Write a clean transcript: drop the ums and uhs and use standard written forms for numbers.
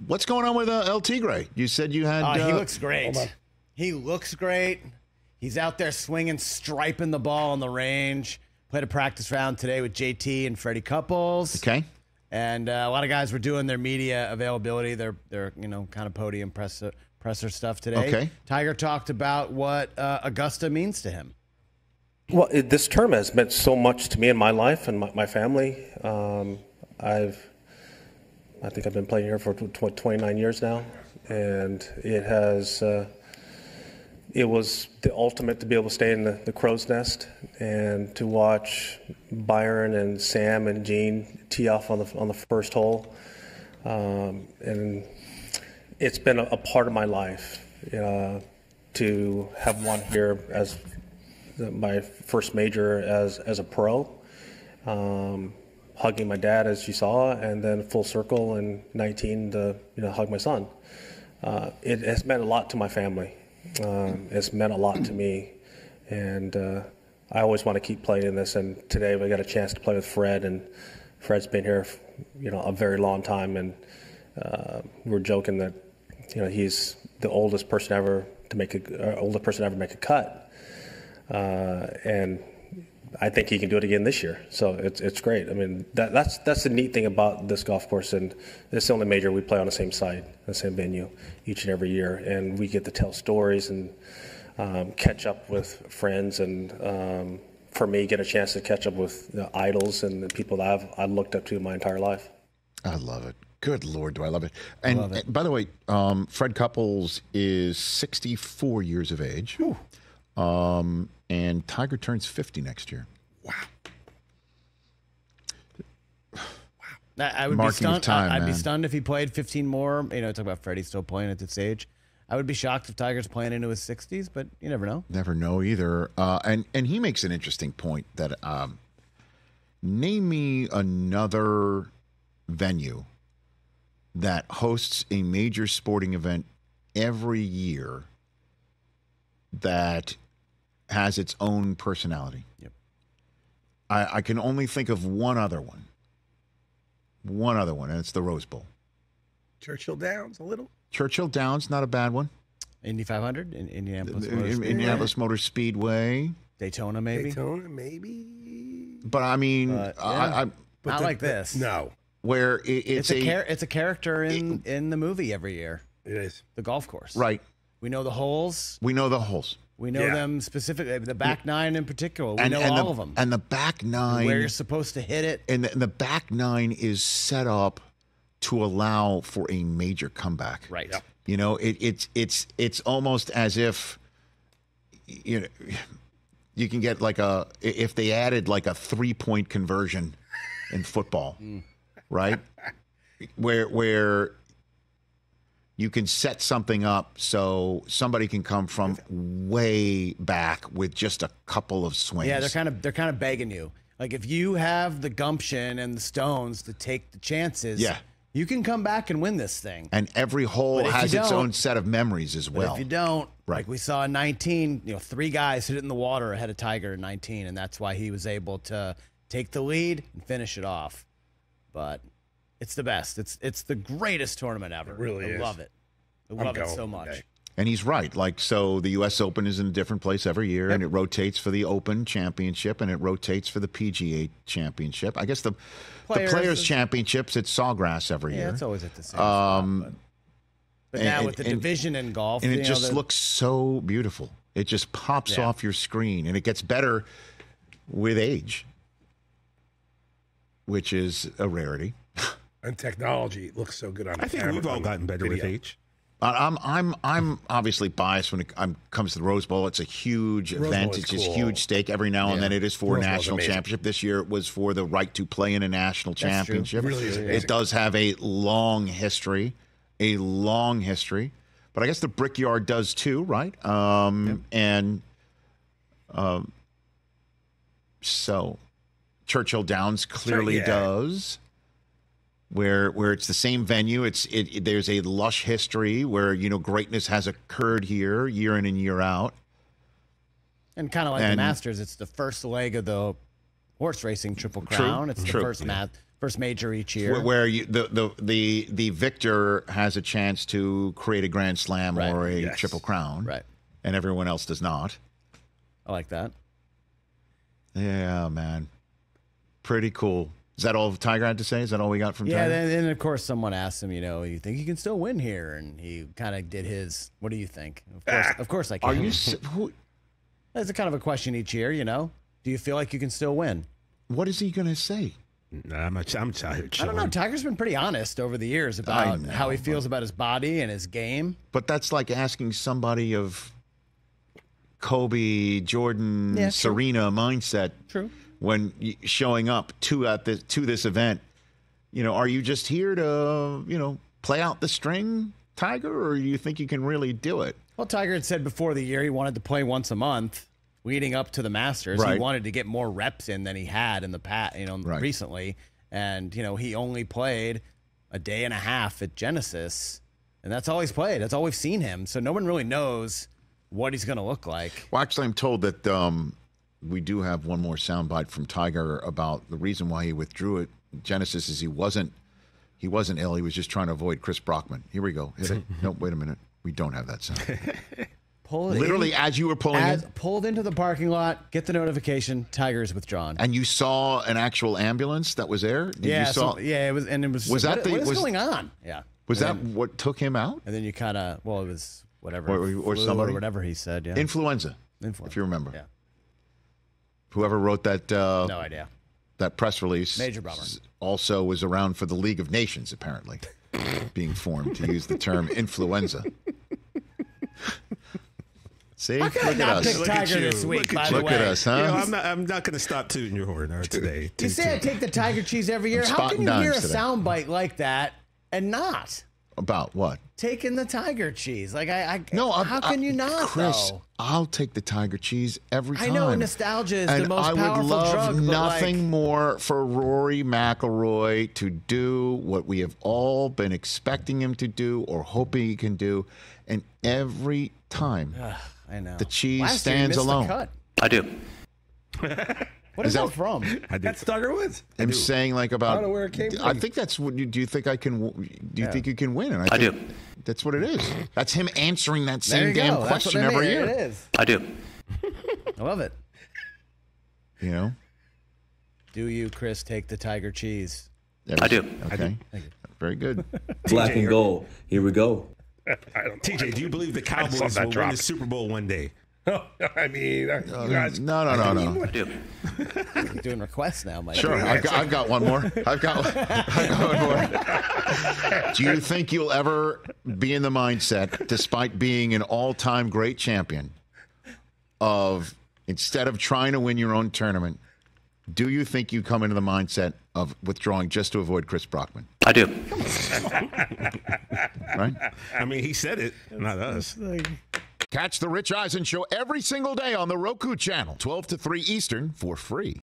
What's going on with El Tigre? You said you had... he looks great. He looks great. He's out there swinging, striping the ball on the range. Played a practice round today with JT and Freddie Couples. Okay. And a lot of guys were doing their media availability, their kind of podium presser stuff today. Okay. Tiger talked about what Augusta means to him. Well, this term has meant so much to me in my life and my family. I think I've been playing here for 29 years now, and it has. It was the ultimate to be able to stay in the crow's nest and to watch Byron and Sam and Gene tee off on the first hole, and it's been a part of my life to have won here as my first major as a pro, hugging my dad as you saw, and then full circle in 19 to hug my son. It has meant a lot to my family. It's meant a lot to me, and I always want to keep playing in this. And today we got a chance to play with Fred, and Fred's been here, a very long time, and we're joking that he's the oldest person ever to make a cut. And I think he can do it again this year. So it's great. I mean, that's the neat thing about this golf course, and it's the only major we play on the same site, the same venue, each and every year, and we get to tell stories and catch up with friends, and for me, get a chance to catch up with the idols and the people that I've looked up to my entire life. I love it. Good Lord, do I love it. And by the way, Fred Couples is 64 years of age. And Tiger turns 50 next year. Wow. I would Marking be stunned. of time, I'd be man. stunned if he played 15 more. Talk about Freddie still playing at this age. I would be shocked if Tiger's playing into his 60s, but you never know. Never know either. And he makes an interesting point that name me another venue that hosts a major sporting event every year that has its own personality. Yep. I can only think of one other one. And it's the Rose Bowl. Churchill Downs, a little. Churchill Downs, not a bad one. Indy 500 in Indianapolis. Indianapolis Motor Speedway. Daytona, maybe. But I mean, not like this. No. Where it's a character in the movie every year. It is. The golf course. Right. We know the holes. We know the holes. We know them specifically. The back nine in particular. We know all of them. And the back nine. Where you're supposed to hit it. And the back nine is set up to allow for a major comeback. Right. Yep. It's almost as if you can get if they added like a 3-point conversion in football, right? Where you can set something up so somebody can come from way back with just a couple of swings. Yeah, they're kind of begging you. Like if you have the gumption and the stones to take the chances, you can come back and win this thing. And every hole has its own set of memories as well. If you don't, like we saw in 19, 3 guys hit it in the water ahead of Tiger in 19, and that's why he was able to take the lead and finish it off. But it's the best. It's the greatest tournament ever. It really is. I love it. I love it so much. Today. And he's right. So the U.S. Open is in a different place every year, and it rotates for the Open Championship, and it rotates for the PGA Championship. I guess the Players Championships, it's Sawgrass every year. Yeah, it's always at the same spot. But now with the division in golf. And it just looks so beautiful. It just pops off your screen, and it gets better with age, which is a rarity. And technology looks so good on I think we've all gotten better with age. I'm obviously biased when it comes to the Rose Bowl. It's a huge event. It's just huge stake every now and then. It is for a national championship. This year it was for the right to play in a national championship. It really is amazing. It does have a long history. But I guess the Brickyard does too, right? And so Churchill Downs clearly does. Where it's the same venue, there's a lush history where greatness has occurred here year in and year out, and kind of like the Masters, it's the first leg of the horse racing Triple Crown. It's the first First major each year. Where the victor has a chance to create a Grand Slam or a Triple Crown. Right. And everyone else does not. I like that. Yeah, man. Pretty cool. Is that all Tiger had to say? Is that all we got from Tiger? Yeah, and of course someone asked him, you think you can still win here? And he kind of did his, what do you think? Of course I can. Are you... That's a kind of a question each year, Do you feel like you can still win? What is he going to say? I'm tired. I don't know. Tiger's been pretty honest over the years about how he feels about his body and his game. But that's like asking somebody of Kobe, Jordan, Serena mindset. True. When showing up to this event, are you just here to, play out the string, Tiger, or do you think you can really do it? Well, Tiger had said before the year he wanted to play once a month leading up to the Masters. Right. He wanted to get more reps in than he had in the past, recently. And, he only played a day and a half at Genesis, and that's all he's played. That's all we've seen him. So no one really knows what he's going to look like. Well, actually, I'm told that we do have one more soundbite from Tiger about the reason why he withdrew at Genesis is he wasn't ill. He was just trying to avoid Chris Brockman. Here we go. Hit it. No, wait a minute. We don't have that sound. Literally, as you were pulling in. Pulled into the parking lot, get the notification, Tiger's withdrawn. And you saw an actual ambulance that was there? It was. And it was. Was that what is going on? Yeah. Was that what took him out? And then you kind of, it was whatever. Or somebody? Or whatever he said, yeah. Influenza, if you remember. Yeah. Whoever wrote that. No idea. That press release. Major bummer. Also was around for the League of Nations, apparently, being formed to use the term influenza. See, How can I not pick Tiger this week? By the way, look at us, huh? I'm not going to stop tooting your horn today. You say I take the Tiger cheese every year. How can you hear a soundbite like that and not? About what? Taking the Tiger cheese. Like how can you not, Chris, though? I'll take the Tiger cheese every time. I know nostalgia is the most powerful drug. And I would love nothing like... more for Rory McIlroy to do what we have all been expecting him to do or hoping he can do. And every time I know. the cheese Last stands year you missed alone. The cut. I do. What is that from? That's Tiger Woods. I'm saying like about. I don't know where it came from. I think that's what you do. You think I can? Do you think you can win? And I do. That's what it is. That's him answering that same There you damn go. question That's what every year. It is. I do. I love it. Do you, Chris, take the Tiger cheese? I do. Okay. Very good. Black and gold. Here we go. I don't know. TJ, do you believe the Cowboys will win the Super Bowl one day? I mean, you guys. No. I do. You're doing requests now, Mike. Sure, I've got one more. I've got one more. Do you think you'll ever be in the mindset, despite being an all-time great champion, of instead of trying to win your own tournament, do you think you come into the mindset of withdrawing just to avoid Chris Brockman? I do. Right? I mean, he said it, not us. Catch the Rich Eisen Show every single day on the Roku channel, 12 to 3 Eastern, for free.